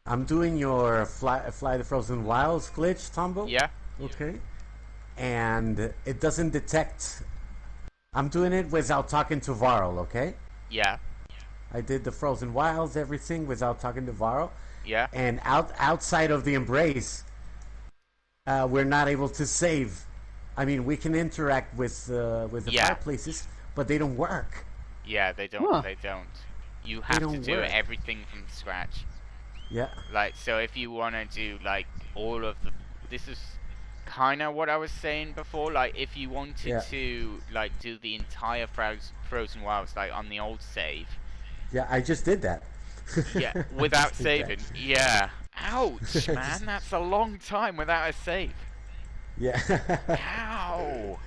I'm doing your fly the frozen wilds glitch, Tombo. Yeah. Okay. And it doesn't detect. I'm doing it without talking to Varl. Okay. Yeah. I did the frozen wilds, everything without talking to Varl. Yeah. And outside of the embrace, we're not able to save. I mean, we can interact with the Yeah. fireplaces, but they don't work. Yeah, they don't. Huh. They don't. You They have to don't do work. everything from scratch. Yeah. Like, so if you want to do like all of the, this is kind of what I was saying before. Like, if you wanted Yeah. to like do the entire Frozen Wilds like on the old save, Yeah. I just did that. yeah, I without just did that. saving, yeah. Ouch, man, that's a long time without a save. Yeah. Ow,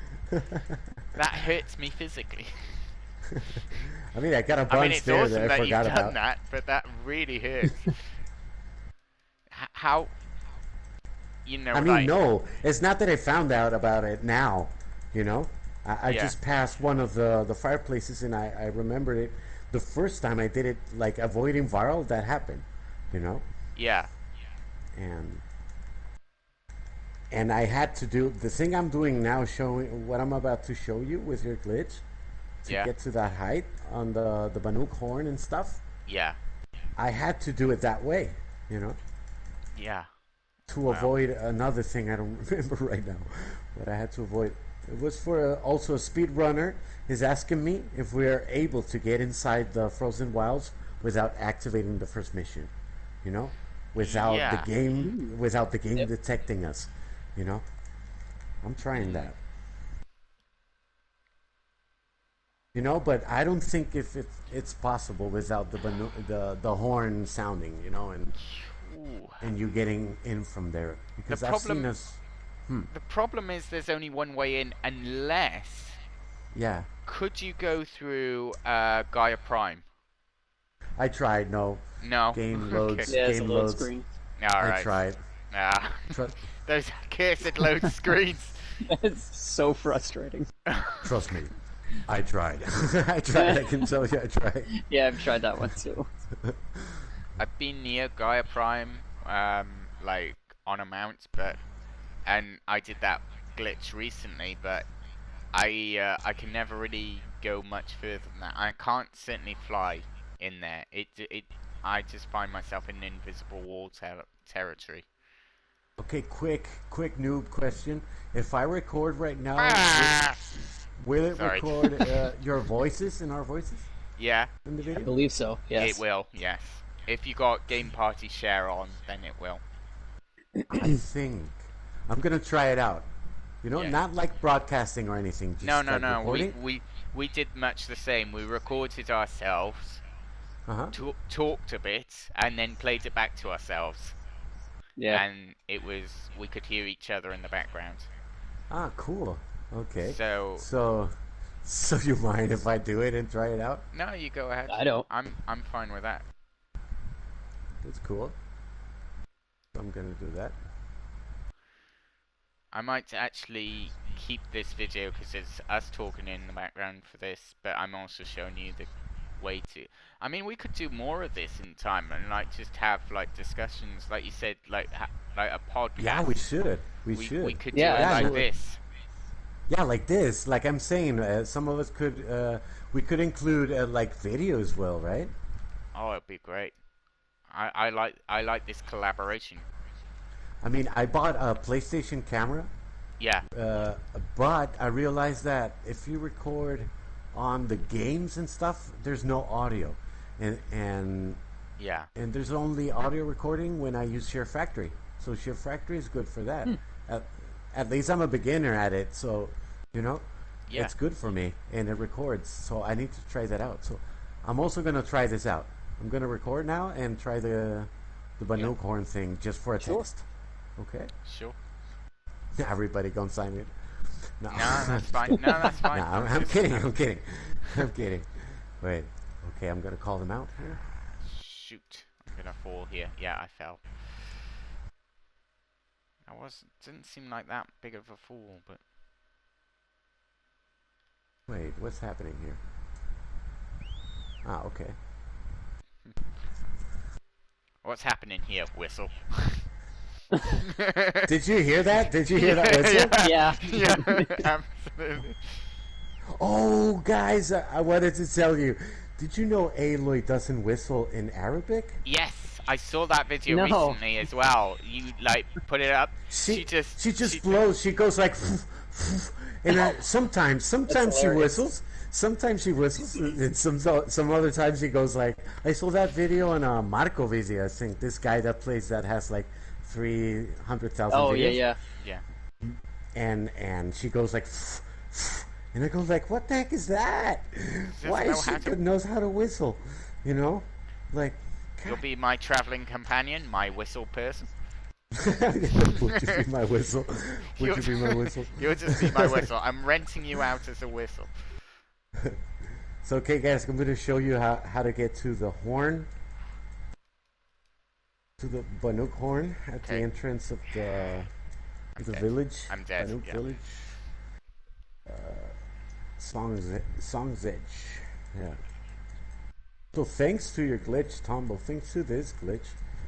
that hurts me physically. I mean, I got a I mean, bunch it's there awesome that I that you've forgot done about. that, but that really hurts. How, you know, I mean, like, no, it's not that I found out about it now. You know, I yeah, just passed one of the fireplaces and I remembered it the first time I did it, like avoiding viral. That happened, you know, yeah, and I had to do the thing I'm doing now, showing what I'm about to show you with your glitch to yeah, get to that height on the Banuk horn and stuff. yeah, I had to do it that way, you know, yeah. to Wow. avoid another thing I don't remember right now, but I had to avoid. It was for also a speed runner is asking me if we are able to get inside the frozen wilds without activating the first mission, you know, Yeah. without the game Yep. detecting us, you know. I'm trying Mm. that, you know, but I don't think if it's possible without the horn sounding, you know, Ooh. and you getting in from there The because I've seen problem, us. the problem is there's only one way in, unless Yeah, could you go through Gaia Prime? I tried. No, No. Okay. Yeah, it's a game load loads. screen. All I right. tried. Ah, Tr- those cursed load screens. It's so frustrating. Trust me, I tried. I tried. I can tell you, I tried. Yeah, I've tried that one too. I've been near Gaia Prime, like on a mount, and I did that glitch recently, but I can never really go much further than that. I can't certainly fly in there. I just find myself in invisible wall territory. Okay, quick noob question. If I record right now, Ah! will it Sorry. record your voices and our voices Yeah, in the I video? believe so. it Yes. will. Yes, if you got game party share on, then it will. I think I'm gonna try it out. You know, Yeah. not like broadcasting or anything, No, just no, like no. recording. We did much the same. We recorded ourselves, Uh huh. talked a bit, and then played it back to ourselves. Yeah. And it was we could hear each other in the background. Ah, cool. Okay. So So, so you mind if I do it and try it out? no, you go ahead. I don't. I'm fine with that. That's cool. I'm gonna do that. I might actually keep this video because it's us talking in the background for this, but I'm also showing you the way to. I mean, we could do more of this in time and like just have like discussions, like you said, like like a podcast. Yeah, we should. We We should. could Yeah, do it like absolutely. this. Yeah, like this. Like I'm saying, some of us could. We could include like video as well, right? Oh, it'd be great. I like this collaboration. I mean, I bought a PlayStation camera, Yeah, uh, but I realized that if you record on the games and stuff, there's no audio, and yeah, there's only audio recording when I use Share Factory. So Share Factory is good for that. At, at least I'm a beginner at it, so you know, yeah, it's good for me and it records. So I need to try that out. So I'm also gonna try this out. I'm gonna record now and try the yeah. Banuk horn thing just for a Sure. test. Okay. Sure. Everybody gonna sign it. No, No, that's fine. No, that's fine. no, I'm kidding. I'm kidding. I'm kidding. Wait. Okay, I'm gonna call them out here. Shoot, I'm gonna fall here. Yeah, I fell. Didn't seem like that big of a fool, but Wait, what's happening here? Ah, okay. What's happening here? Whistle. Did you hear that? Did you hear that whistle? Yeah. Yeah, absolutely. Oh, guys, I wanted to tell you. Did you know Aloy doesn't whistle in Arabic? Yes, I saw that video No. recently as well. You like put it up. She just blows. She goes like, and sometimes she hilarious. whistles. Sometimes she whistles, and some other times she goes like. I saw that video on Marco Vizia, I think. This guy that plays that has like 300,000 Oh videos. yeah. Yeah. And she goes like, and I go like, what the heck is that? Why is she knows how to whistle? You know, like. You'll be my traveling companion, my whistle person. Would you be my whistle? Would you be my whistle? You'll just be my whistle. I'm renting you out as a whistle. So, okay, guys, I'm going to show you how to get to the horn, to the Banuk horn at the entrance of the village. I'm dead. Banuk village. Song's Edge. Yeah. So thanks to your glitch, Tombo, thanks to this glitch,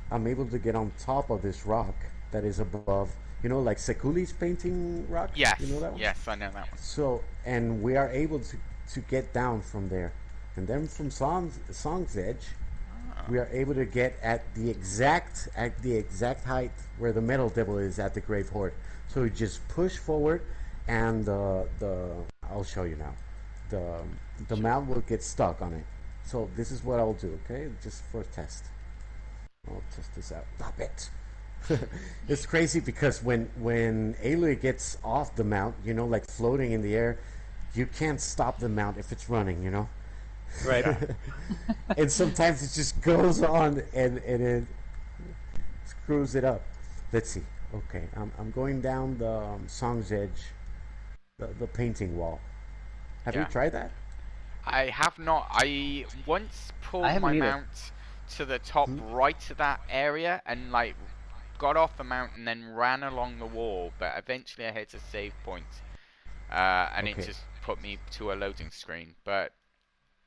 I'm able to get on top of this rock that is above, you know, like Sekuli's painting rock? Yes, you know that one? yes, I know that one. So, and we are able to get down from there. And then from Song's Edge, we are able to get at the exact height where the Metal Devil is at the Grave Horde. So we just push forward, and I'll show you now. The mount will get stuck on it. So this is what I'll do, okay? Just for a test. I'll test this out. Stop it! It's crazy because when Aloy gets off the mount, you know, like floating in the air, you can't stop the mount if it's running, you know? Right. And sometimes it just goes on and it screws it up. Let's see. Okay, I'm going down the Song's Edge, the painting wall. Have you tried that? I have not. I once pulled my mount to the top right of that area and like got off the mount and then ran along the wall, but eventually I hit a save point, and it just put me to a loading screen. But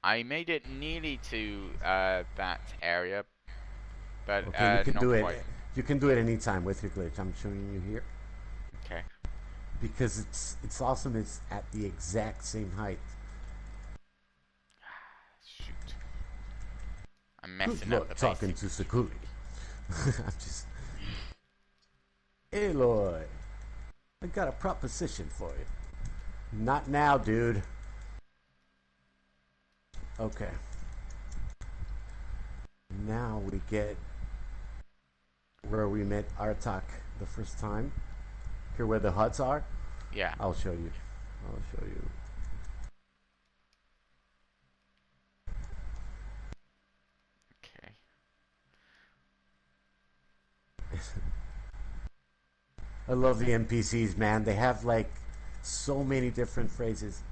I made it nearly to that area, but okay, you can not do quite. it. You can do it anytime with your glitch. I'm showing you here. Okay. Because it's awesome. It's at the exact same height. Shoot. I'm messing Look, up the talking basics. to Sekuli. I'm just... Aloy, I got a proposition for you. Not now, dude. Okay. Now we get where we met Artak the first time. Here where the huts are? Yeah. I'll show you. I'll show you. Okay. I love the NPCs, man. They have like so many different phrases.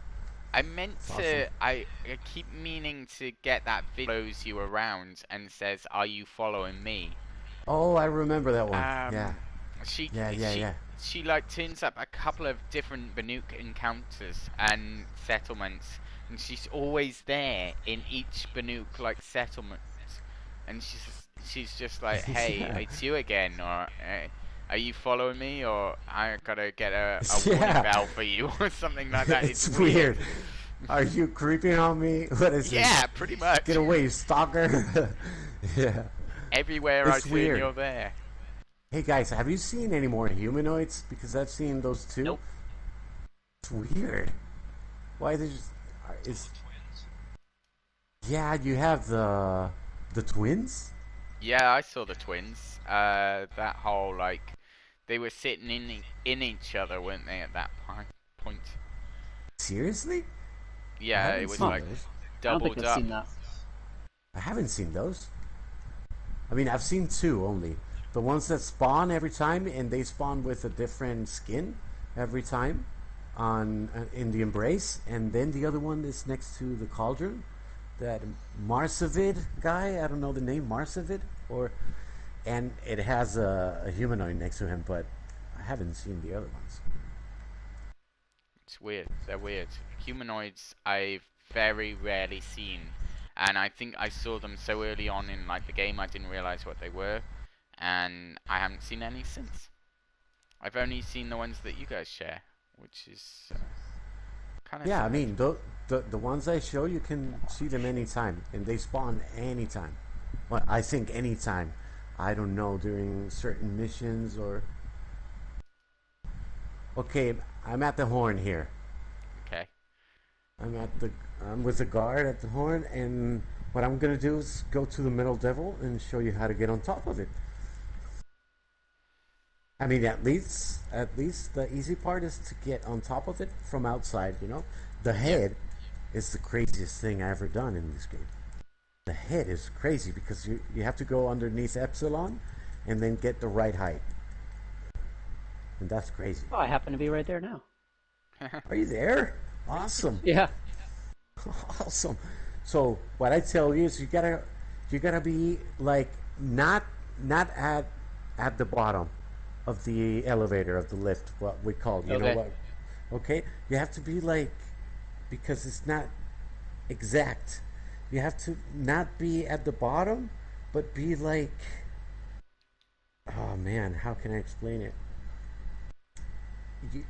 I meant to. I keep meaning to get that video follows you around and says, "Are you following me?" Oh, I remember that one. Yeah. She like turns up a couple of different Banuk encounters and settlements, and she's always there in each Banuk like settlement, and she's just like, "Hey, it's you again," or "Are you following me?" or "I gotta get a warning bell for you," or something like that. It's weird. Are you creeping on me? What is this? Yeah, pretty much. Get away, stalker. Yeah. Everywhere I turn, you're there. Hey guys, have you seen any more humanoids? Because I've seen those two. Nope. It's weird. Why they just... Yeah, you have the twins? Yeah, I saw the twins. That whole, like, they were sitting in each other, weren't they, at that point? Seriously? Yeah, it was like doubled up. I haven't seen those. I mean, I've seen two only. The ones that spawn every time, and they spawn with a different skin every time in the Embrace, and then the other one is next to the Cauldron. That Marsavid guy, I don't know the name, Marsavid, and it has a humanoid next to him, but I haven't seen the other ones. It's weird. They're weird. Humanoids I've very rarely seen, and I think I saw them so early on in like the game I didn't realize what they were, and I haven't seen any since. I've only seen the ones that you guys share, which is kind of Yeah, I sad. mean, the ones I show, you can see them anytime, and they spawn anytime. Well, I think anytime. I don't know, during certain missions or... Okay, I'm at the horn here. Okay. I'm with the guard at the horn, and what I'm gonna do is go to the middle devil and show you how to get on top of it. I mean, at least the easy part is to get on top of it from outside. You know, the head is the craziest thing I ever done in this game. The head is crazy because you have to go underneath epsilon, and then get the right height, and that's crazy. Oh, I happen to be right there now. Are you there? Awesome. Yeah. Awesome. So what I tell you is you gotta be like not at the bottom of the elevator of the lift, what we call, you know Okay. what? Okay, you have to be like, because it's not exact. You have to not be at the bottom, but be like, oh man, how can I explain it?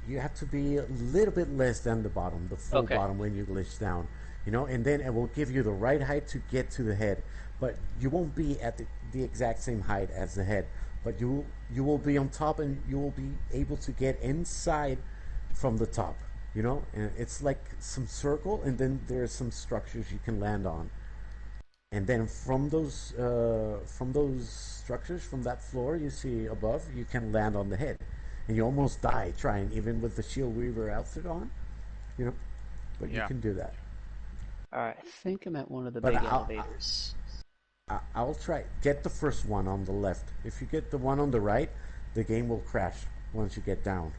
You have to be a little bit less than the bottom, the full Okay. bottom when you glitch down, you know, and then it will give you the right height to get to the head, but you won't be at the exact same height as the head, but you will be on top, and you will be able to get inside from the top, you know, and it's like some circle, and then there are some structures you can land on, and then from those structures, from that floor you see above, you can land on the head, and you almost die trying, even with the shield weaver outfit on, you know, but you Yeah. can do that. All right. I think I'm at one of the But big elevators. I'll try get the first one on the left. If you get the one on the right, the game will crash once you get down,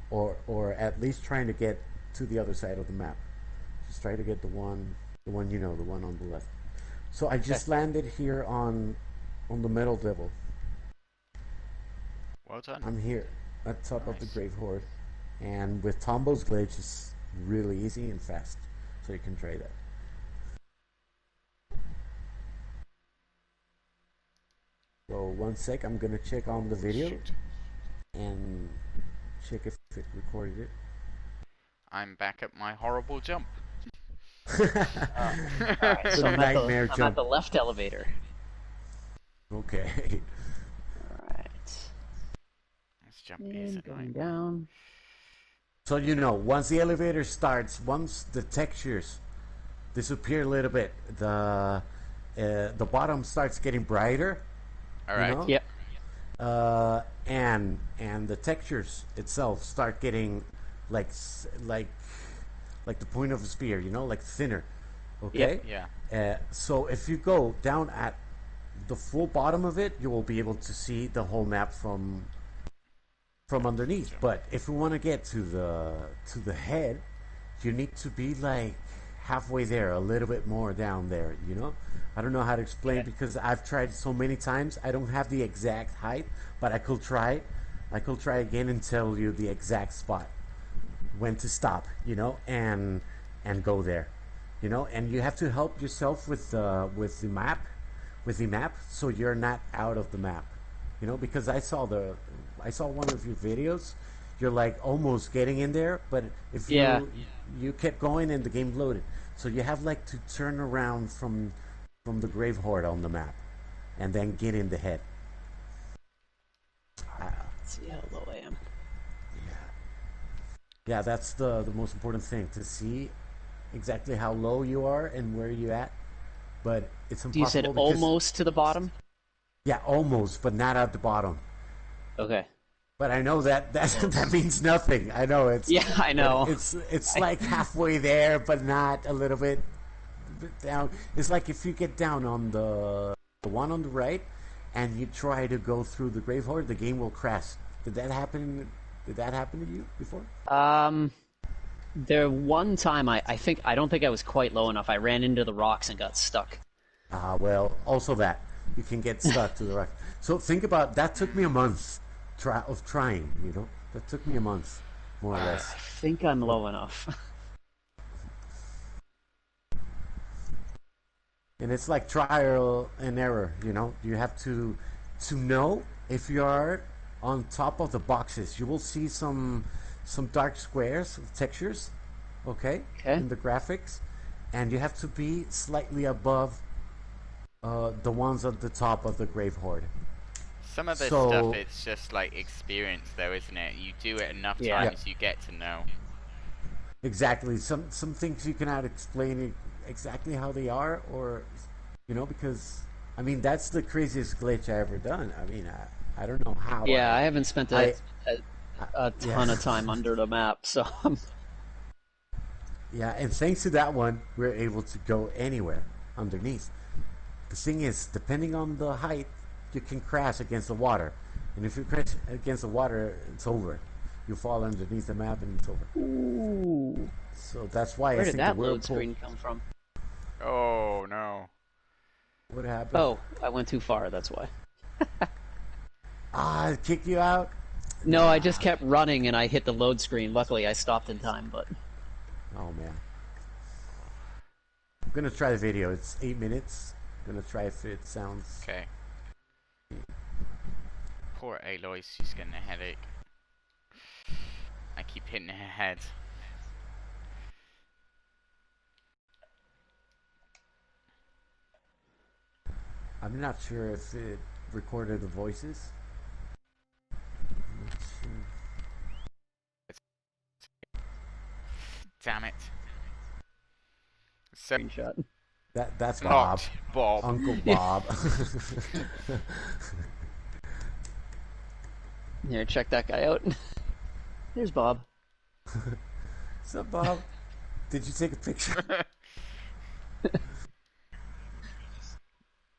or at least trying to get to the other side of the map. Just try to get the one you know, the one on the left. So I Okay. just landed here on the Metal Devil. Well done. I'm here at top of the Nice. Grave Horde, and with Tombo's glitch, it's really easy and fast, so you can try that. So one sec, I'm gonna check on the video Shoot. and check if it recorded it. I'm back at my horrible jump. All right. The So I'm nightmare at jump. the left elevator. Okay. All right. This jump is And going annoying. down. So you know, once the elevator starts, once the textures disappear a little bit, the bottom starts getting brighter. All You right. know? Yep. And the textures itself start getting like like the point of a spear, you know, like thinner. Okay. Yeah. So if you go down at the full bottom of it, you will be able to see the whole map from underneath. But if you want to get to the head, you need to be like halfway there, a little bit more down there, you know. I don't know how to explain, because I've tried so many times. I don't have the exact height, but I could try again and tell you the exact spot when to stop, you know, and go there, you know. And you have to help yourself with the map, so you're not out of the map, you know, because I saw one of your videos. You're like almost getting in there, but if Yeah. you kept going and the game loaded, so you have like to turn around from the Grave Horde on the map, and then get in the head. Let's see how low I am. Yeah, that's the most important thing, to see exactly how low you are and where you at. But it's You said impossible because, almost to the bottom? yeah, almost, but not at the bottom. Okay. But I know that means nothing. I know it's Yeah, I know. it's like halfway there, but not a little bit down. It's like if you get down on the one on the right, and you try to go through the Grave Horde, the game will crash. Did that happen? Did that happen to you before? There one time I don't think I was quite low enough. I ran into the rocks and got stuck. Well, also that you can get stuck to the rock. So think about that. Took me a month of trying. You know, that took me a month, more or I less. think I'm low enough. and it's like trial and error. You know, you have to know if you are on top of the boxes. You will see some dark squares with textures, okay, Okay. in the graphics, and you have to be slightly above the ones at the top of the grave horde. Some of this So- stuff, it's just like experience, though, isn't it? You do it enough Yeah. times, you get to know. Exactly. Some things you cannot explain exactly how they are, or you know, because I mean that's the craziest glitch I ever done. I mean, I don't know how. Yeah, I haven't spent a ton yeah. of time under the map, so Yeah, and thanks to that one, we're able to go anywhere underneath. The thing is, depending on the height, you can crash against the water, and if you crash against the water, it's over. You fall underneath the map and it's over. ooh. So that's why Where I did think that the load whirlpool. screen come from? Oh, no. What happened? Oh, I went too far, that's why. It kicked you out. No, I just kept running and I hit the load screen. Luckily, I stopped in time, but... Oh man. I'm gonna try the video. It's 8 minutes. I'm gonna try if it sounds. Okay. Poor Aloy, she's getting a headache. I keep hitting her head. I'm not sure if it recorded the voices. Let's see. Damn it. So, Screenshot. That's Bob. not Bob. Uncle Bob. Here, check that guy out. There's Bob. What's up, Bob? Did you take a picture?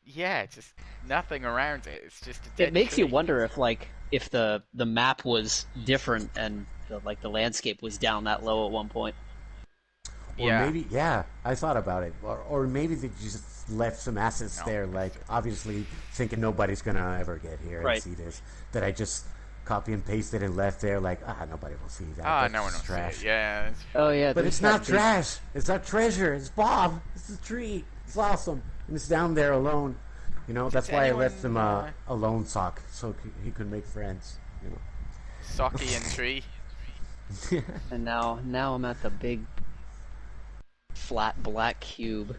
Yeah, just nothing around it. It's just a dead It makes you tree. wonder if the map was different and the landscape was down that low at one point. Or Yeah. maybe, yeah, I thought about it. Or maybe they just left some assets No. there, like obviously thinking nobody's gonna ever get here Right. and see this. That I just copy and pasted and left there, like nobody will see that. Ah, That's no one will just see trash. it. Yeah. Oh yeah, But there's it's that not big- trash. It's our treasure. It's Bob. It's the tree. It's awesome. And it's down there alone. You know, that's why I left him anyone, a lone sock so he could make friends. You know. Socky and tree. And now I'm at the big flat black cube.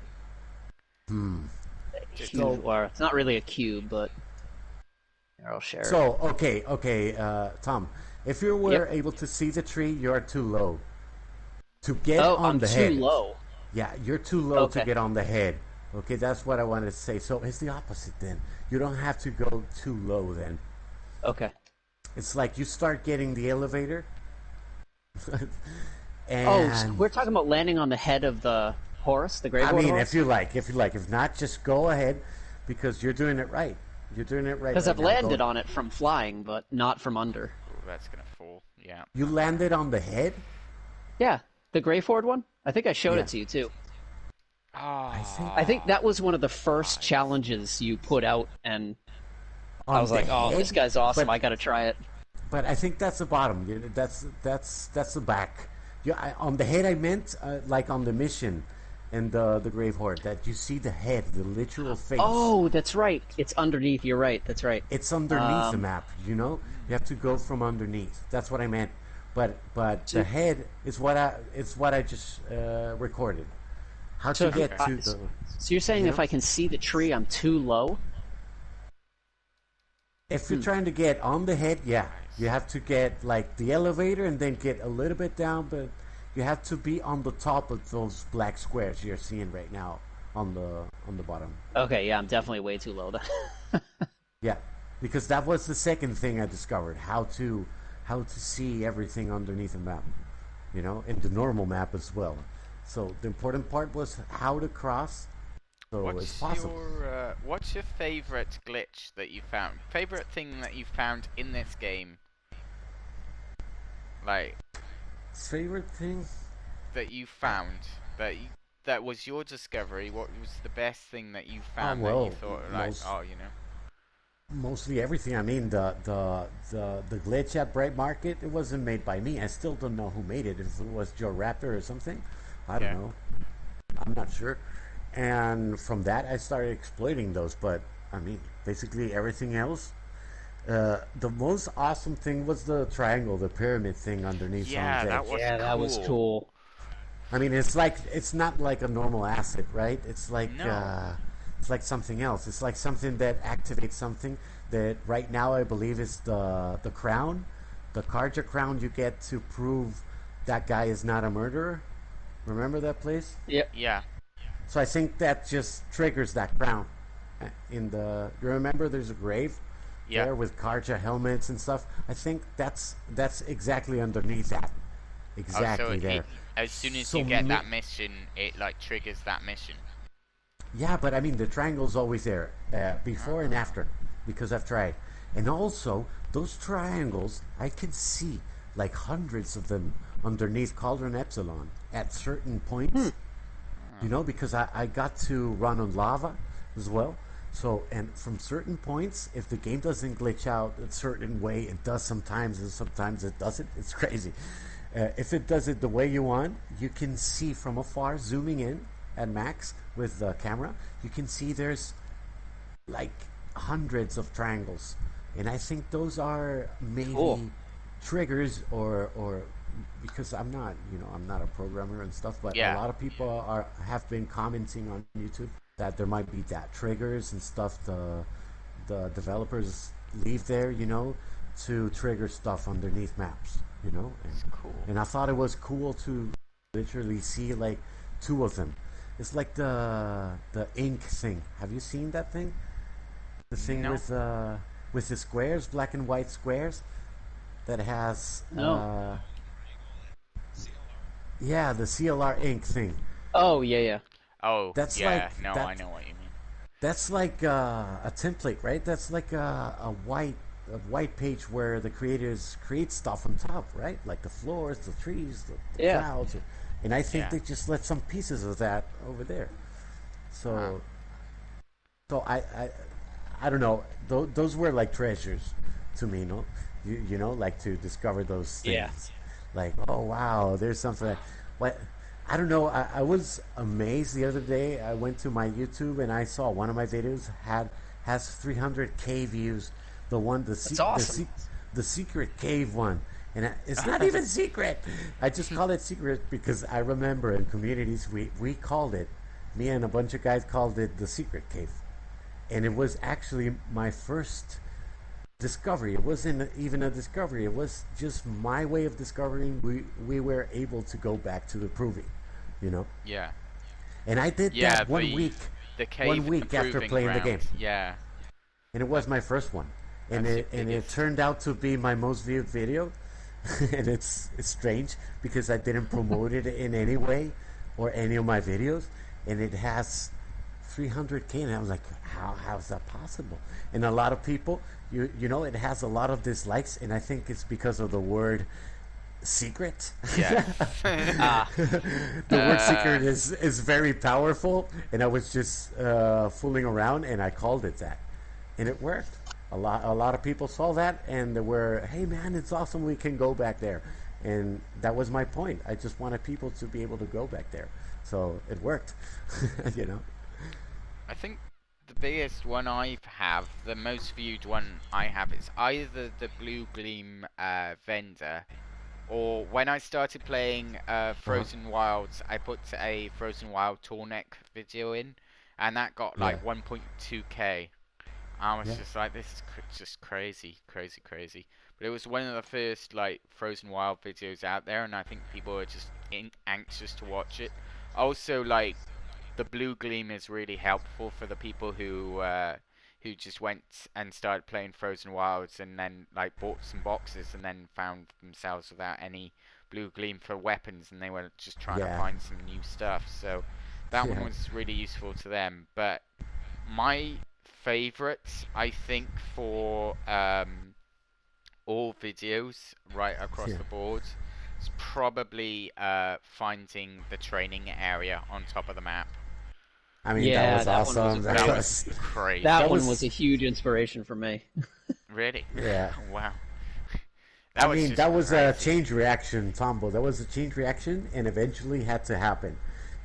Just- Huge, or it's not really a cube, but here, I'll share it. So okay, Tom, if you were Yep. able to see the tree, you're too low to get Oh, on I'm the too head. low. Yeah, you're too low to Okay. get on the head. Okay, that's what I wanted to say. So it's the opposite then. You don't have to go too low then. Okay. It's like you start getting the elevator. and Oh, so we're talking about landing on the head of the horse, the Grey I Lord mean, horse? if you like. If not, just go ahead because you're doing it right. You're doing it right. Because right I've now. landed Go- on it from flying, but not from under. Oh, that's gonna fall. Yeah. You landed on the head. Yeah, the Grey Ford one. I think I showed Yeah. it to you too. Oh. I think that was one of the first challenges you put out, and I was On like, the "Oh, head? this guy's awesome! But- I got to try it." But I think that's the bottom. That's the back. On the head, I meant like on the mission and the grave horde that you see the head, the literal face. Oh, that's right. It's underneath. You're right. That's right. It's underneath the map. You know, you have to go from underneath. That's what I meant. But the head is what I just recorded. How So to get if to I- the? So you're saying You if know? I can see the tree, I'm too low? If you're trying to get on the head, yeah, you have to get like the elevator and then get a little bit down, but you have to be on the top of those black squares you're seeing right now on the bottom. Okay, yeah, I'm definitely way too low then. Yeah, because that was the second thing I discovered: how to see everything underneath the map, you know, in the normal map as well. So the important part was how to cross. So it's possible. What's your favorite glitch that you found? Favorite thing that you found in this game? Like Favorite thing? that you found that was your discovery. What was the best thing that you found that well, you thought like, most- oh, you know? Mostly everything. I mean, the glitch at Bright Market, it wasn't made by me. I still don't know who made it. If it was Joe Raptor or something, I don't Yeah. know. I'm not sure. and from that I started exploiting those. But I mean, basically everything else. The most awesome thing was the triangle, the pyramid thing underneath Song's Yeah, that edge. was Yeah, that was cool. cool. I mean, it's not like a normal acid, right? No. It's like something else. It's like something that activates something that right now I believe is the crown, the Karja crown you get to prove that guy is not a murderer. Remember that place? Yep. Yeah. So I think that just triggers that crown. In the you remember there's a grave Yeah. there with Karja helmets and stuff. I think that's exactly underneath that. Oh, so Exactly there. as soon as So you get that mission, it like triggers that mission. yeah, but I mean the triangle's always there, before and after, because I've tried, and also those triangles I can see like hundreds of them underneath Cauldron Epsilon at certain points. You know, because I got to run on lava as well. So, and from certain points, if the game doesn't glitch out a certain way, it does sometimes, and sometimes it doesn't. It's crazy. If it does it the way you want, you can see from afar, zooming in at max with the camera, you can see there's like hundreds of triangles, and I think those are maybe Cool. triggers or because I'm not a programmer and stuff, but a Yeah. lot of people have been commenting on YouTube that there might be that triggers and stuff the developers leave there, to trigger stuff underneath maps, It's cool. and I thought it was cool to literally see like two of them. It's like the ink thing. Have you seen that thing? The thing No. with the squares, black and white squares, that has No. yeah, the CLR ink thing. Oh, yeah, yeah. Oh, That's yeah. like No, I that. know what you mean. That's like a template, right? That's like a white page where the creators create stuff on top, right? Like the floors, the trees, the Yeah. clouds, and I think Yeah. they just left some pieces of that over there. Wow. So so I don't know. Those were like treasures to me, no? You know, like to discover those Yeah. things. Like, oh wow, there's something. What? I don't know. I was amazed the other day. I went to my YouTube and I saw one of my videos has 300K views. The one That's awesome. the secret cave one, and it's not even secret. I just call it secret because I remember in communities we called it. Me and a bunch of guys called it the secret cave, and it was actually my first discovery. It wasn't even a discovery. It was just my way of discovering. We were able to go back to the proving, you know. Yeah. And I did Yeah, that one week, the one cave and the week after proving playing the game, ground. Yeah. and it was my first one, and That's the it biggest. turned out to be my most viewed video, and it's strange because I didn't promote it in any way, or any of my videos, and it has 300K, and I was like, how's that possible? And a lot of people, you know, it has a lot of dislikes, and I think it's because of the word secret. Yeah. Ah, The word secret is very powerful, and I was just fooling around, and I called it that, and it worked. A lot of people saw that, and they were, hey man, it's awesome. We can go back there, and that was my point. I just wanted people to be able to go back there, so it worked. you know. I think the biggest one I have, the most viewed one I have, is either the Blue Gleam vendor, or when I started playing Frozen Wilds, I put a Frozen Wild Tornek video in, and that got Yeah. like 1.2k. I was Yeah. just like, this is just crazy, crazy, crazy. But it was one of the first like Frozen Wild videos out there, and I think people are just anxious to watch it. Also, like, the blue gleam is really helpful for the people who just went and started playing Frozen Wilds and then like bought some boxes and then found themselves without any blue gleam for weapons, and they were just trying to Yeah. find some new stuff. So that one Yeah. was really useful to them. But my favorite, I think, for all videos right across Yeah. the board, is probably finding the training area on top of the map. I mean, that yeah, was that one was awesome. a That That great. was was, crazy. That that one was, was a huge inspiration for me. Really? yeah. Wow. I That was mean, just that was a crazy. change reaction, Tombo. That was a change reaction, and eventually had to happen.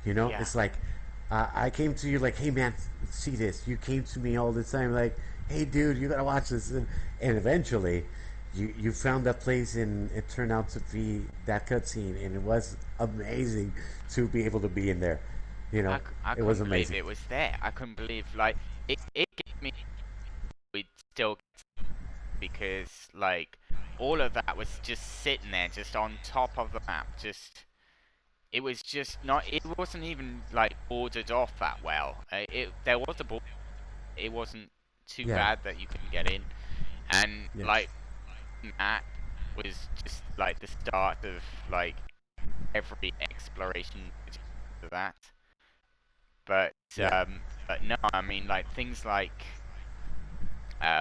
You know, Yeah. it's like I came to you like, hey man, see this. You came to me all the time like, hey dude, you gotta watch this, and eventually, you found that place, and it turned out to be that cutscene, and it was amazing to be able to be in there. You know, I it was couldn't believe amazing. it was there. I couldn't believe like it gave me we'd still because like all of that was just sitting there, just on top of the map. Just it was just not. It wasn't even like bordered off that well. There was a border. It wasn't too Yeah. bad that you couldn't get in, and Yes. like that was just like the start of like every exploration to that. But Yeah. but no, I mean like things like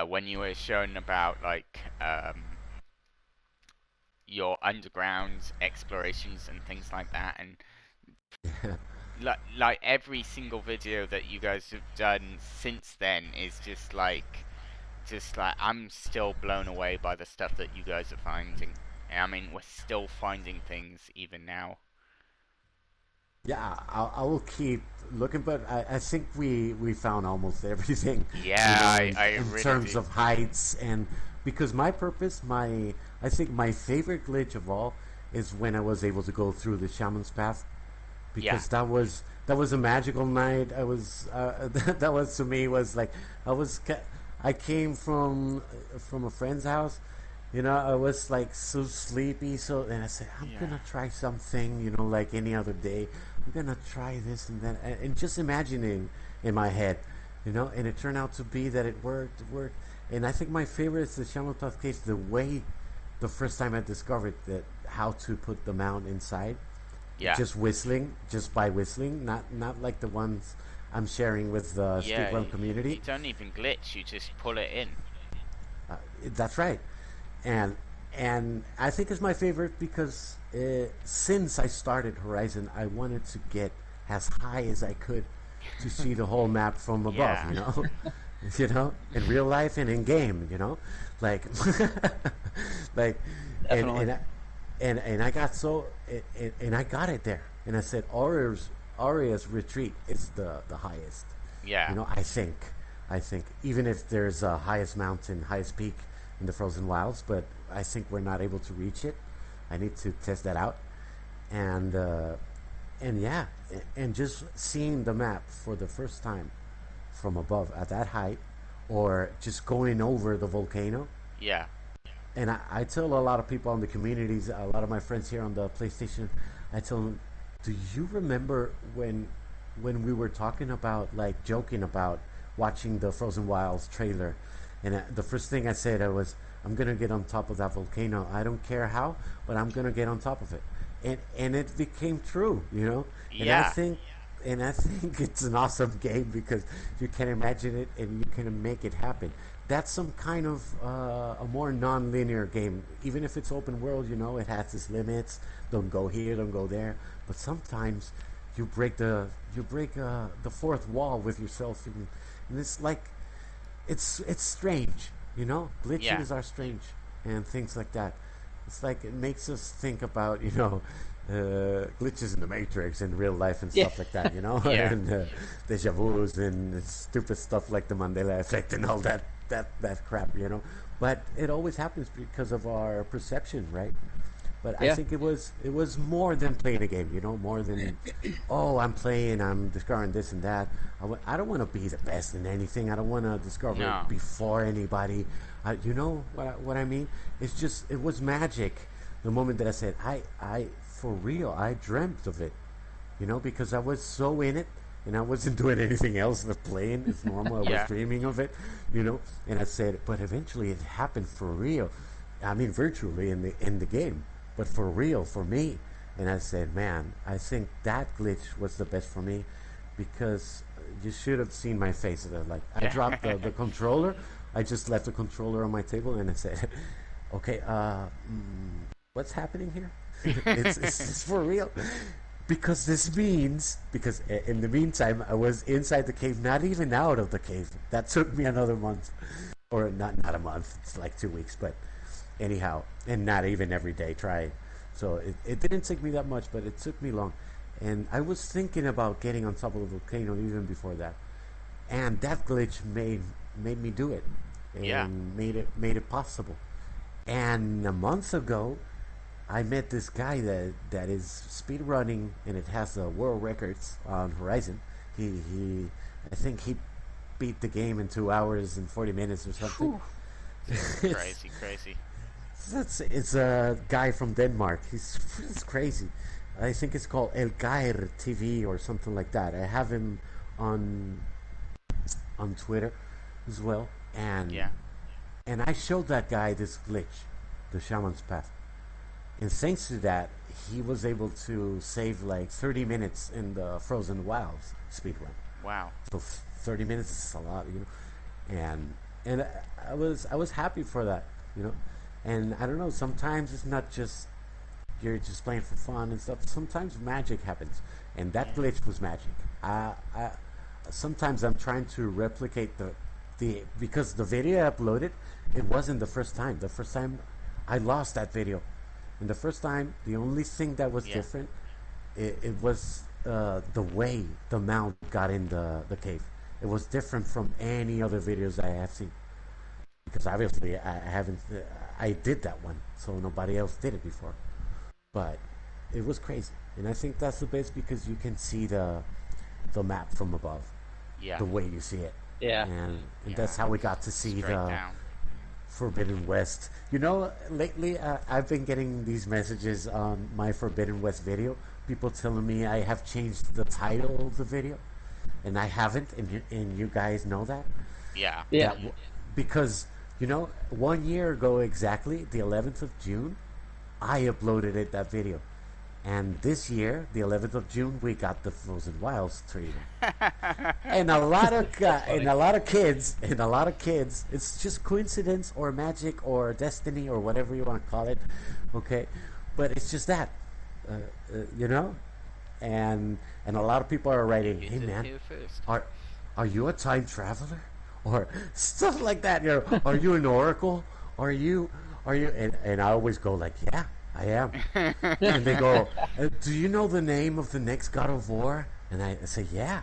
when you were showing about like your underground explorations and things like that, and like every single video that you guys have done since then is just like I'm still blown away by the stuff that you guys are finding. I mean, we're still finding things even now. Yeah, I will keep looking, but I think we found almost everything, Yeah, I in really terms do. of heights, and because my purpose, I think my favorite glitch of all is when I was able to go through the shaman's path, Yeah, because that was a magical night. I was that was to me was like I was I came from a friend's house. I was like so sleepy, so and I said I'm yeah, gonna try something, like any other day. I'm gonna try this and that, and just imagining in my head, and it turned out to be that it worked. And I think my favorite is the Shaman Path case. The way the first time I discovered that how to put the mount inside, yeah, just by whistling, not like the ones I'm sharing with the yeah. speedrun community. You don't even glitch. You just pull it in. That's right, and and I think it's my favorite because since I started Horizon, I wanted to get as high as I could to see the whole map from above. Yeah, In real life and in game. Like, like, and Definitely. and I- and I got and I got it there, and I said Aria's retreat is the highest. yeah, I think even if there's a highest mountain, highest peak in the frozen wilds, but I think we're not able to reach it. I need to test that out, and yeah, and just seeing the map for the first time from above at that height, or just going over the volcano. yeah, And I tell a lot of people in the communities, a lot of my friends here on the PlayStation, I tell them, do you remember when we were talking about, like, joking about watching the Frozen Wilds trailer, and the first thing I said I was, I'm gonna get on top of that volcano. I don't care how, but I'm gonna get on top of it, and it became true. And I yeah, think and I think it's an awesome game because you can imagine it and you can make it happen. That's some kind of a more non-linear game. Even if it's open world, it has its limits. Don't go here, don't go there. But sometimes you break the fourth wall with yourself, and it's like it's strange. yeah, Glitches are strange and things like that. It's like it makes us think about glitches in the Matrix in real life and Yeah. stuff like that. yeah, And deja vu's and stupid stuff like the Mandela effect and all that crap. But it always happens because of our perception, right? But I Yeah. think it was more than playing a game, more than, oh, I'm playing, I'm discovering this and that. I don't want to be the best in anything. I don't want to discover it no, before anybody. You know what I mean? It's just it was magic. The moment that I said, I for real, I dreamt of it. Because I was so in it, and I wasn't doing anything else but playing. It's normal. I was yeah, dreaming of it. And I said, but eventually it happened for real. I mean, virtually in the game, but for real for me. And I said, man, I think that glitch was the best for me, because you should have seen my face. Like, I dropped yeah, the controller. I just left the controller on my table, and I said, okay, what's happening here? It's for real, because this means, because in the meantime I was inside the cave, not even out of the cave. That took me another month, or not a month. It's like 2 weeks, but anyhow, and not even every day trying. So it didn't take me that much, but it took me long. and I was thinking about getting on top of the volcano even before that, and that glitch made me do it, Yeah. and made it possible. And a month ago, I met this guy that is speed running, and it has the world records on Horizon. He I think he beat the game in 2 hours and 40 minutes or something. Crazy, crazy. It's a guy from Denmark. He's crazy. I think it's called El TV or something like that. I have him on on Twitter as well, Yeah. and I showed that guy this glitch, the Shaman's Path, and thanks to that, he was able to save like 30 minutes in the Frozen Wilds speedrun. Wow. So 30 minutes is a lot, and I was happy for that, you know. And I don't know. Sometimes it's not just you're just playing for fun and stuff. Sometimes magic happens, and that glitch was magic. I sometimes I'm trying to replicate the because the video I uploaded, it wasn't the first time. The first time I lost that video, and the first time the only thing that was different, it was the way the mount got in the cave. It was different from any other videos I have seen, because obviously I haven't. I did that one, so nobody else did it before. But it was crazy, and I think that's the best because you can see the map from above, Yeah. the way you see it. Yeah. And that's how we got to see Straight the down. Forbidden West. You know, lately I've been getting these messages on my Forbidden West video. People telling me I have changed the title of the video, and I haven't, and you guys know that. Yeah. Yeah. Because 1 year ago exactly, the 11th of June, I uploaded that video. And this year, the 11th of June, we got the Frozen Wilds trailer. And a lot of kids, it's just coincidence or magic or destiny or whatever you want to call it, okay? But it's just that, uh, you know. And a lot of people are writing, "Hey man, Here first. are you a time traveler?" Or stuff like that. Are you an oracle? Are you? And I always go like, "Yeah, I am." And they go, "Do you know the name of the next God of War?" And I say, "Yeah,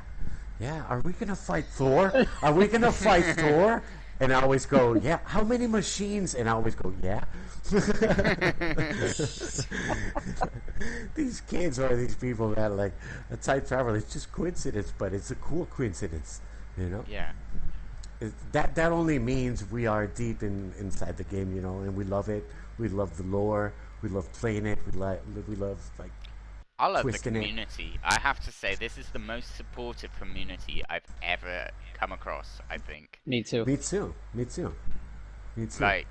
yeah. Are we gonna fight Thor? Are we gonna fight Thor?" And I always go, "Yeah. How many machines?" And I always go, "Yeah." These kids or these people that like a time travel. It's just coincidence, but it's a cool coincidence, you know. Yeah. That only means we are deep inside the game, and we love it. We love the lore. We love playing it. We love like I love the twisting it. community. I have to say, this is the most supportive community I've ever come across, I think. Me too. Me too. Me too. Me too. Like,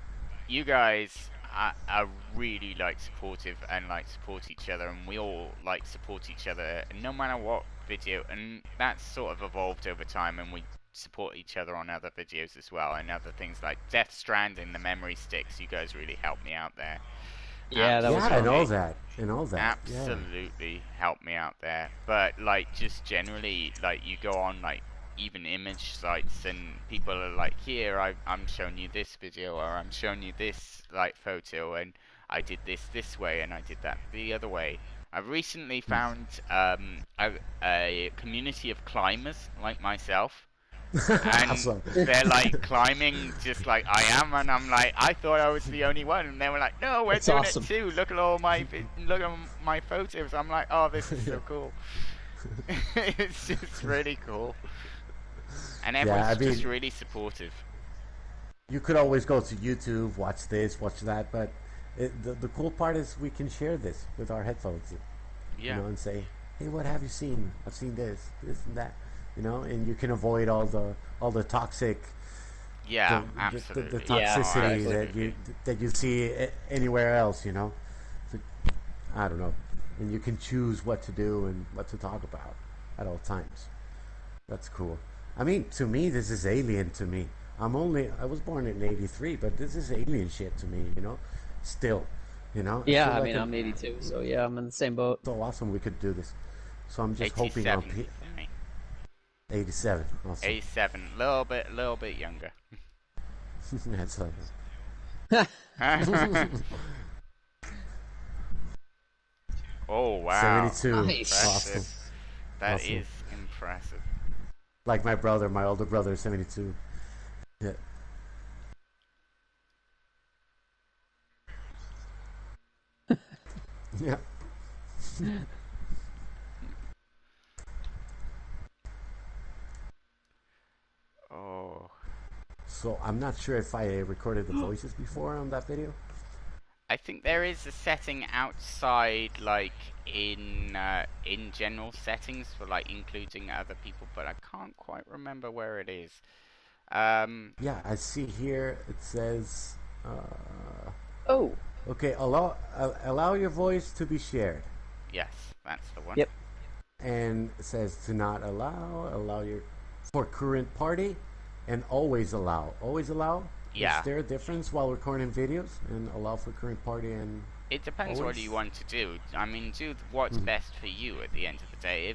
you guys are really, like, supportive and, like, support each other, and we all, like, support each other no matter what video, and that's sort of evolved over time, and we support each other on other videos as well, and other things like Death Stranding, the memory sticks. You guys really helped me out there. Yeah, that was yeah, fun. and all that, Absolutely helped me out there. But like, just generally, like, you go on like even image sites and people are like, here, I'm showing you this video, or I'm showing you this like photo, and I did this way and I did that the other way. I recently found a community of climbers like myself, and Awesome. they're like climbing just like I am, and I'm like, I thought I was the only one, and they were like, no, we're That's doing awesome. it too. Look at all my look at my photos. I'm like, oh, this is so cool. It's just really cool, and everyone's just really supportive. You could always go to YouTube, watch this, watch that, but the cool part is we can share this with our headphones, Yeah. and say, hey, what have you seen? I've seen this and that, and you can avoid all the toxic, Yeah, the absolutely. toxicity Yeah, that you see anywhere else, So, I don't know, and you can choose what to do and what to talk about at all times. That's cool. I mean, to me, this is alien to me. I was born in '83, but this is alien shit to me, Still, Yeah, feel I like mean, I'm 82, so yeah, I'm in the same boat. so awesome we could do this. So I'm just 87 hoping on for me. 87. Awesome. 87, little bit younger. That's Oh wow, 72. Nice. Awesome. impressive. That Awesome. is impressive. Like my brother, my older brother is 72. Yeah. Yeah. Oh, So I'm not sure if I recorded the voices before on that video. I think there is a setting outside, like in general settings for like including other people, but I can't quite remember where it is. Yeah, I see here it says, uh, Oh, okay, allow your voice to be shared, Yes, that's the one. yep. and it says to not allow your for current party, and always allow. Always allow. Is Yeah, there a difference while recording videos and allow for current party and it depends what you always? want to do. I mean, do what's Mm-hmm. best for you at the end of the day.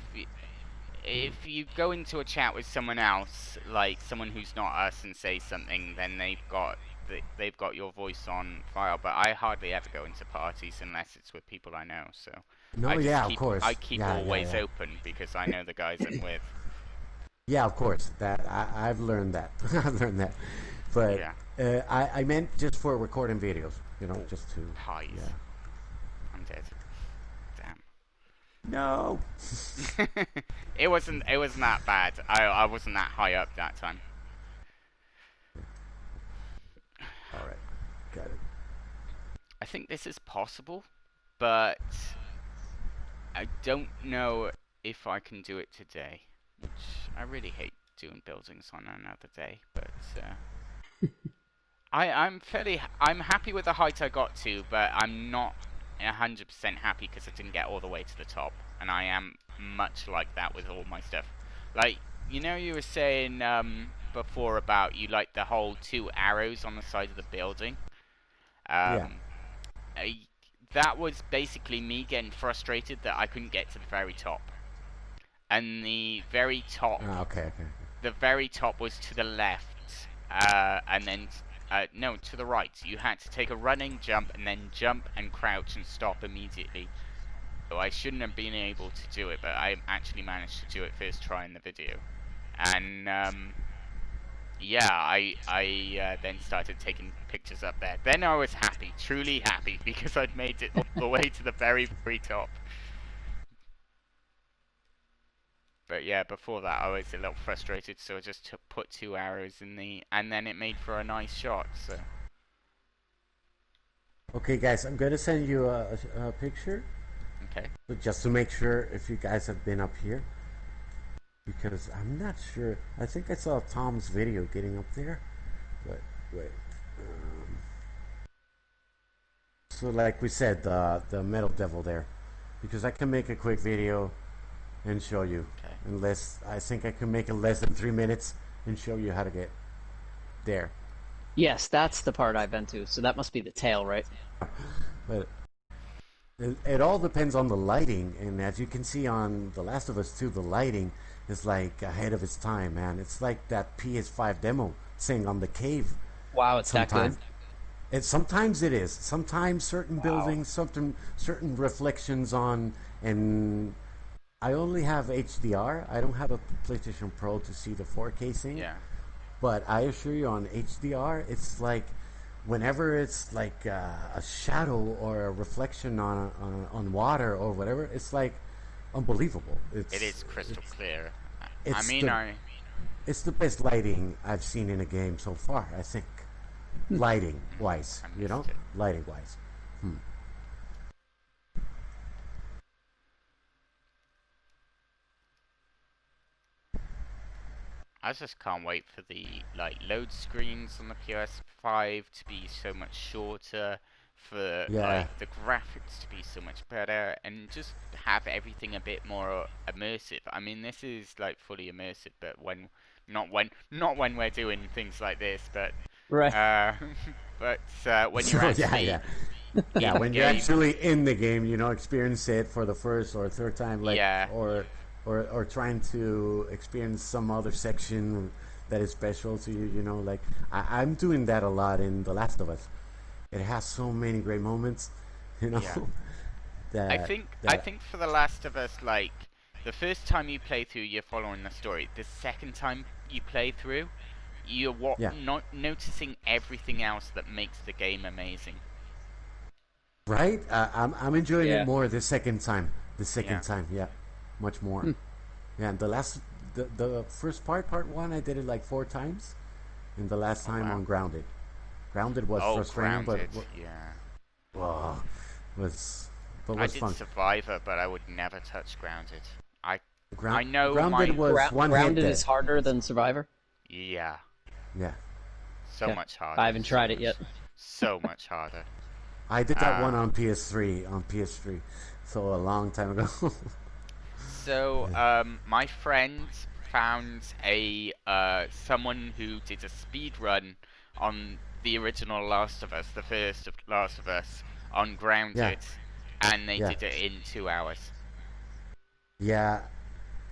If you go into a chat with someone else, like someone who's not us, and say something, then they've got your voice on file. But I hardly ever go into parties unless it's with people I know. So No, yeah, of I course. keep Yeah, yeah, always yeah. open because I know the guys I'm with. Yeah, of course. That I've learned that. I've learned that. But Yeah. I meant just for recording videos. You know, Oh, just to. pies. Yeah. I'm dead. Damn. No. It wasn't that bad. I wasn't that high up that time. All right. Got it. I think this is possible, but I don't know if I can do it today. Which I really hate doing buildings on another day, but I'm happy with the height I got to, but I'm not 100% happy because I didn't get all the way to the top, and I am much like that with all my stuff. Like, you were saying before about you like the whole two arrows on the side of the building. Yeah. Um, I, that was basically me getting frustrated that I couldn't get to the very top, and Okay. Okay. the very top was to the left, and then no, to the right. You had to take a running jump and then jump and crouch and stop immediately. So I shouldn't have been able to do it, but I actually managed to do it first try in the video. And yeah, I then started taking pictures up there. Then I was happy, truly happy, because I'd made it all the way to the very, very top. But yeah, before that I was a little frustrated, so I just put two arrows in and then it made for a nice shot. So Okay, guys, I'm gonna send you a picture, okay, but just to make sure if you guys have been up here, because I'm not sure. I think I saw Tom's video getting up there, but wait. Um, so, like we said, the metal devil there, because I can make a quick video and show you. okay. Unless I think I can make it less than 3 minutes and show you how to get there. Yes, that's the part I've been to. So that must be the tail, right? But it all depends on the lighting, and as you can see on The Last of Us 2, the lighting is like ahead of its time, man. It's like that PS5 demo thing on the cave. Wow, it's that good. Sometimes sometimes it is. Sometimes certain Wow. buildings, certain reflections on, and I only have HDR. I don't have a PlayStation Pro to see the 4K thing. Yeah, But I assure you, on HDR, it's like whenever it's like a shadow or a reflection on water or whatever, it's like unbelievable. it is crystal clear. I It's mean, the it's the best lighting I've seen in a game so far. I think lighting wise, I you know, missed it. lighting wise. Hmm. I just can't wait for the like load screens on the PS5 to be so much shorter, for Yeah. like the graphics to be so much better, and just have everything a bit more immersive. I mean, this is like fully immersive, but not when we're doing things like this, but Right. uh, when you're So yeah, actually yeah. Yeah, in when you're game, actually in the game, you know, experience it for the first or third time, like, yeah, or trying to experience some other section that is special to you. You know, like I'm doing that a lot in The Last of Us. It has so many great moments, you know. yeah. I that think that for The Last of Us, like the first time you play through, you're following the story. The second time you play through, you're yeah, not noticing everything else that makes the game amazing. right. I'm enjoying it Yeah. more the second time. The second Yeah. time, yeah, much more. Hmm. Yeah, and the first part one, I did it like 4 times, and the last Oh time wow. on Grounded. Grounded was Oh, frustrating, but Grounded. Yeah. oh, was but I was did fun. Survivor, but I would never touch Grounded. I Ground I know Grounded my was one hit Grounded dead. is harder than Survivor. yeah, Yeah, so Okay. much harder. I haven't tried it yet. So much harder. I did that one Uh, on PS3 so a long time ago. so my friend found a someone who did a speed run on the original Last of Us, the first of Last of Us, on Yeah, Grounded, and they yeah, did it in 2 hours. yeah.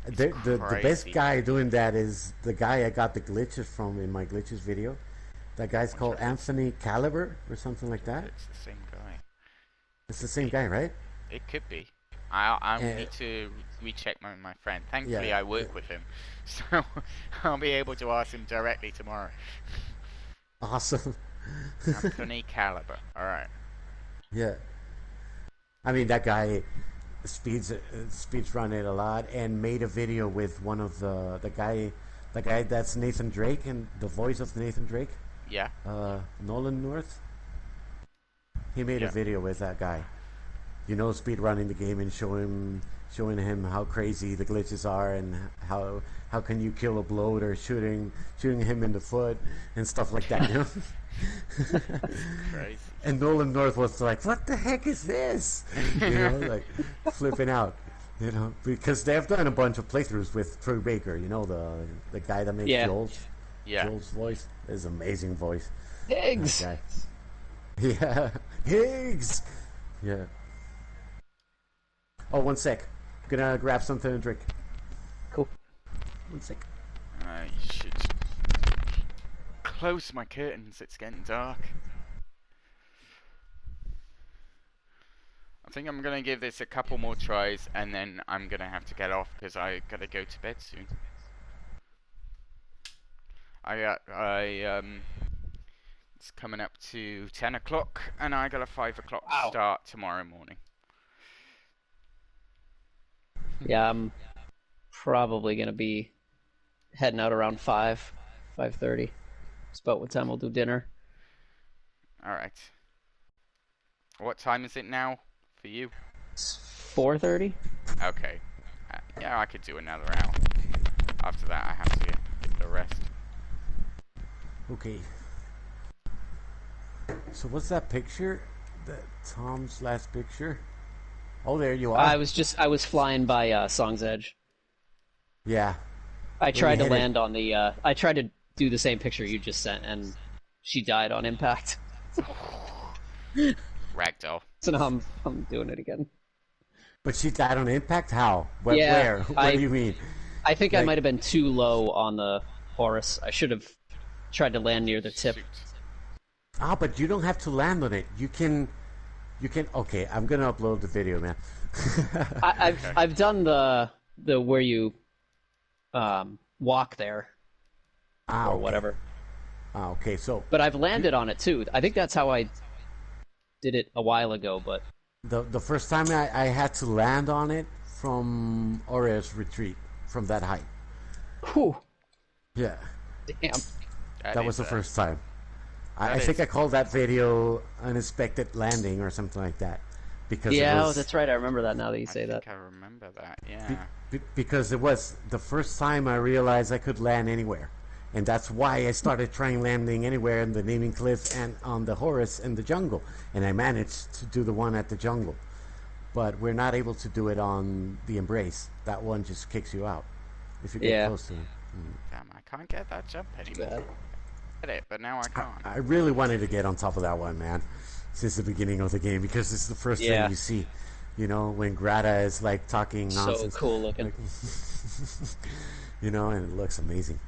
It's The best crazy. guy doing that is the guy I got the glitches from in my glitches video. That guy's Wonder called if it's Anthony Caliber or something like if that. it's the same guy. It's the Could same be. guy, right? It could be. I'll And need to recheck my friend. Thankfully, yeah, I work with him, so I'll be able to ask him directly tomorrow. awesome. Anthony Caliber. All right. Yeah, I mean that guy speeds run it a lot and made a video with one of the guy that's Nathan Drake and the voice of Nathan Drake, Yeah. Nolan North. He made a Yeah. video with that guy, speed running the game and showing him how crazy the glitches are and how can you kill a bloater shooting him in the foot and stuff like that. Crazy. And Nolan North was like, "What the heck is this?" Like flipping out. Because they've done a bunch of playthroughs with Troy Baker. The guy that makes Yeah. Yeah. Joel's voice. His amazing voice. Pigs. That guy. Yeah, Higgs. Yeah. Oh, one sec. Gonna grab something to drink. Cool. One sec. I should close my curtains. It's getting dark. I think I'm gonna give this a couple more tries, and then I'm gonna have to get off because I gotta go to bed soon. It's coming up to 10 o'clock, and I got a 5 o'clock Wow. start tomorrow morning. Yeah, I'm probably gonna be heading out around 5:30. It's about what time we'll do dinner. All right. What time is it now for you? It's 4:30. Okay. Yeah, I could do another hour. After that, I have to give it a rest. Okay. So what's that picture? That Tom's last picture? Oh, there you are. I was flying by Song's Edge. Yeah. I tried to hit it. land on the. I tried to do the same picture you just sent, and she died on impact. Ragdoll. So now I'm doing it again. But she died on impact? How? Yeah, Where? What do you mean? I think I Like- might have been too low on the Horus. I should have tried to land near the tip. Shoot. Ah, but you don't have to land on it. You can. Okay, I'm gonna upload the video, man. I've done the where you walk there or okay. whatever, Ah, okay. So but I've landed on it too. I think that's how I did it a while ago. But the first time I had to land on it from Aurea's retreat from that height. whew, Yeah, damn. that was the first time. I that think is- I called that video "Unexpected Landing" or something like that, because it Yeah, was, that's right. I remember that now that you I say that. think I remember that. Yeah. because it was the first time I realized I could land anywhere, and that's why I started trying landing anywhere in the Naming Cliff and on the Horus and the jungle, and I managed to do the one at the jungle, but we're not able to do it on the Embrace. That one just kicks you out if you get Yeah. close to it. Damn, I can't get that jump anymore. Bad. Get it, but now I can't. I really wanted to get on top of that one, man, since the beginning of the game, because it's the first Yeah. thing you see. When Grata is like talking So nonsense. cool looking. Like, and it looks amazing.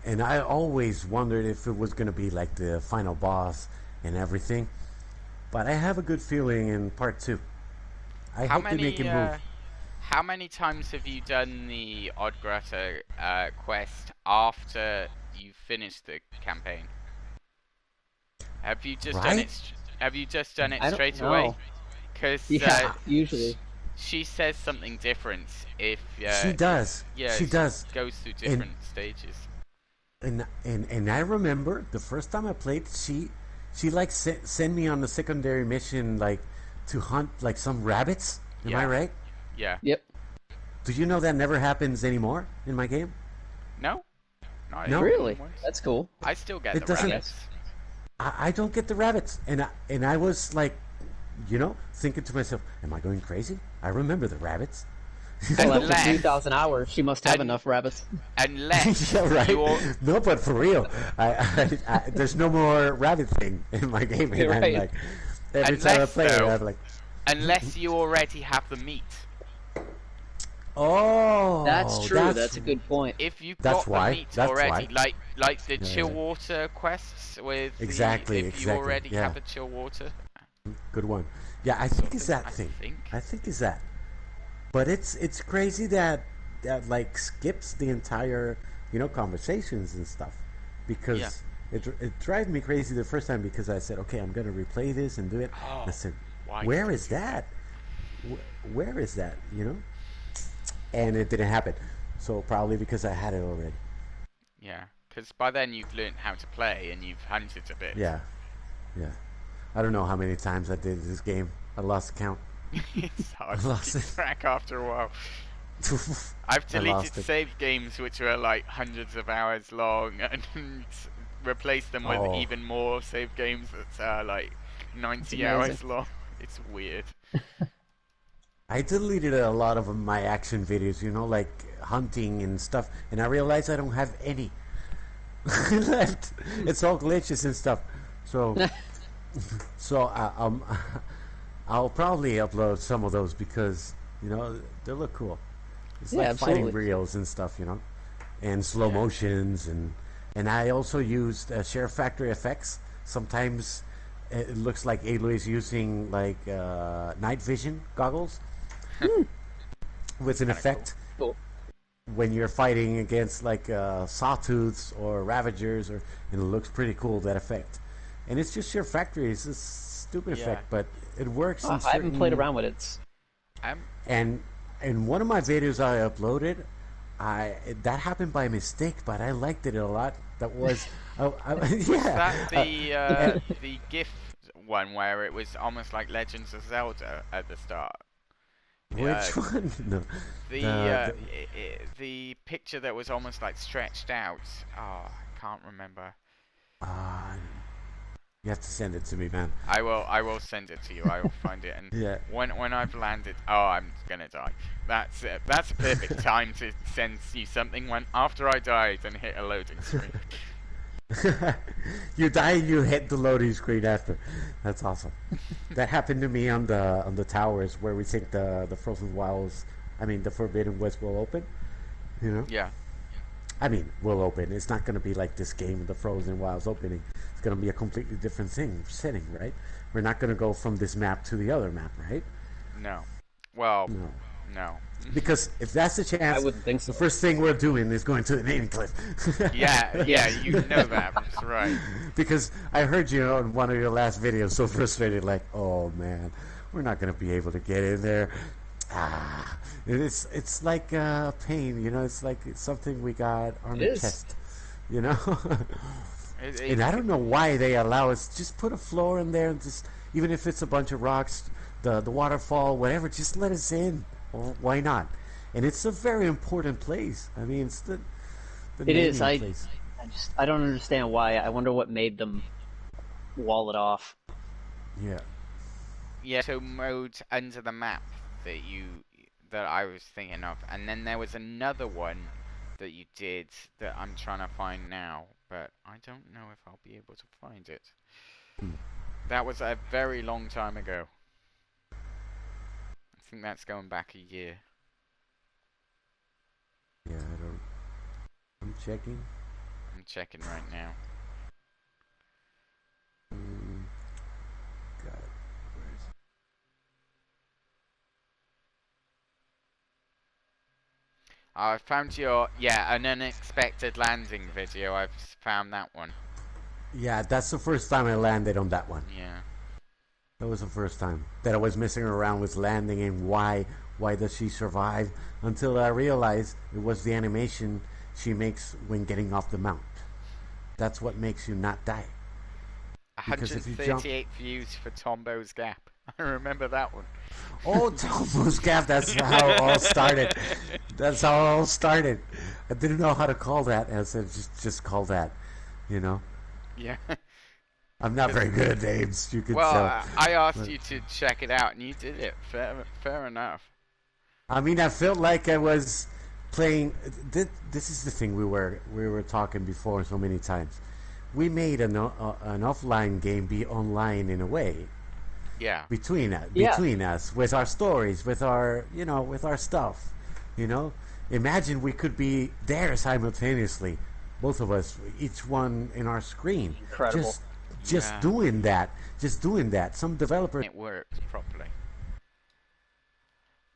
And I always wondered if it was going to be like the final boss and everything. But I have a good feeling in part 2. I hope they make it move. How many times have you done the Odd Grotto quest after you finished the campaign? Have you just done Right? it? Have you just done it I don't straight away? know. Because Yeah, usually. she says something different if She does. yeah, She does. goes through And different stages. and I remember the first time I played, she like sent me on a secondary mission like to hunt like some rabbits. Am I Yeah. right? Yeah. Yep. Do you know that never happens anymore in my game? No. Not No. even Really? once. That's cool. I still get It the doesn't. rabbits. I don't get the rabbits, and I was like, thinking to myself, am I going crazy? I remember the rabbits. Well, after Unless- 3,000 hours, she must have and- enough rabbits. Unless Yeah, right. you're No, but for real, there's no more rabbit thing in my game, and You're I'm right. like, every time I Unless, play it, though- I'm like, unless you already have the meat. oh, That's true. That's a good point. If you've That's got why. the meat That's already, why. like the Yeah, chill yeah. water quests with Exactly, if you exactly, already yeah. have the chill water. Good one. Yeah, I think it's that I thing. think. I think it's that. But it's crazy that like skips the entire conversations and stuff because Yeah. it drives me crazy the first time because I said, okay, I'm gonna replay this and do it. Oh, And I said, why where did is you do that? Where is that? And it didn't happen. So probably because I had it already. Yeah, because by then you've learned how to play and you've hunted a bit. Yeah, yeah. I don't know how many times I did this game. I lost count. It's hard I to lost keep it. track after a while. I've I deleted lost it. save games which were like hundreds of hours long and replaced them with Oh. even more save games that are like 90 amazing. hours long. It's weird. I deleted a lot of my action videos, like hunting and stuff, and I realized I don't have any left. It's all glitches and stuff. So, I'll probably upload some of those because they look cool. It's Yeah, like fighting absolutely. reels and stuff, and slow motions and I also used Share Factory effects. Sometimes it looks like Aloy is using like night vision goggles with an Kinda effect Cool. when you're fighting against like sawtooths or ravagers, and it looks pretty cool, that effect. And it's just Share Factory. It's a stupid Yeah. effect, but it works. In I haven't played certain- around with it. It's- And in one of my videos I uploaded, that happened by mistake, but I liked it a lot. That was, yeah. That the GIF one where it was almost like Legends of Zelda at the start. Which one? No. The picture that was almost like stretched out. Oh, I can't remember. You have to send it to me, man. I will send it to you. I will find it, and Yeah. when I've landed, oh, I'm gonna die. That's it. That's a perfect time to send you something when after I died and hit a loading screen. You die and you hit the loading screen after. That's awesome. That happened to me on the towers where we think the Frozen Wilds, the Forbidden West will open. Yeah. Will open. It's not going to be like this game, the Frozen Wilds opening. It's going to be a completely different setting, right? We're not going to go from this map to the other map, right? No. Well, No. no. Because if that's the chance, I wouldn't think so. the first thing we're doing is going to the naming cliff. Yeah, you know that. That's right. Because I heard you on one of your last videos so frustrated, like, oh man, we're not going to be able to get in there. It's like pain, it's like it's something we got on It the is. chest, It- And I don't know why they allow us just put a floor in there and just even if it's a bunch of rocks, the waterfall, whatever, just let us in. Well, why not? And it's a very important place. It's the It is. naming place. I don't understand why. I wonder what made them wall it off. Yeah. Yeah, so modes under the map that I was thinking of, and then there was another one that you did that I'm trying to find now, but I don't know if I'll be able to find it. That was a very long time ago. I think that's going back a year. Yeah, I don't. I'm checking. I'm checking right now. Got it. Where is it? I found your an unexpected landing video. I've found that one. Yeah, that's the first time I landed on that one. Yeah. That was the first time that I was messing around with landing and why does she survive, until I realized it was the animation she makes when getting off the mount. That's what makes you not die. Because if you jump, 138 views for Tombo's Gap. I remember that one. oh, Tombo's Gap. That's how it all started. That's how it all started. I didn't know how to call that. I said just call that. You know. Yeah. I'm not very good at names. You could Well, tell. I asked you to check it out, and you did it. Fair enough. I mean, I felt like I was playing. This is the thing we were talking before so many times. We made an offline game be online in a way. Yeah. Between us, with our stories, with our with our stuff. Imagine we could be there simultaneously, both of us, each one in our screen. Incredible. Just doing that. Some developer. It works properly.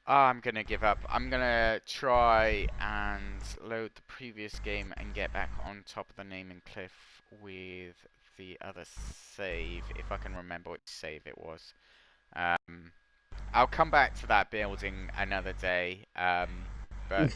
I'm gonna give up. I'm gonna try and load the previous game and get back on top of the naming cliff with the other save, if I can remember which save it was. I'll come back to that building another day, but